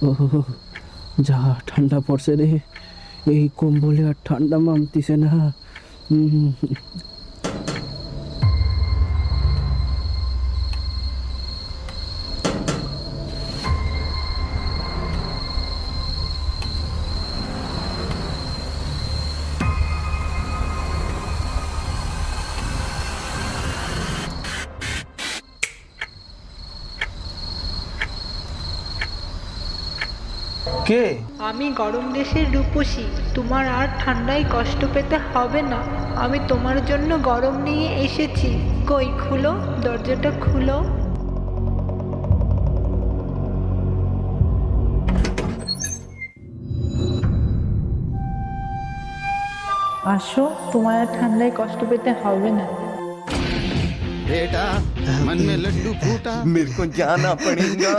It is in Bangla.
ও যা ঠান্ডা পড়ছে রে, এই কম্বলে আর ঠান্ডা মানতিছে না। কে? আমি গরম দেশের রূপসী, তোমার আর ঠান্ডায় কষ্ট পেতে হবে না। আমি তোমার জন্য গরম নিয়ে এসেছি। কই খুলো, দরজাটা খুলো। আসো, তোমার আর ঠান্ডায় কষ্ট পেতে হবে না। बेटा मन में लड्डू फूटा मेरे को जाना पड़ेगा।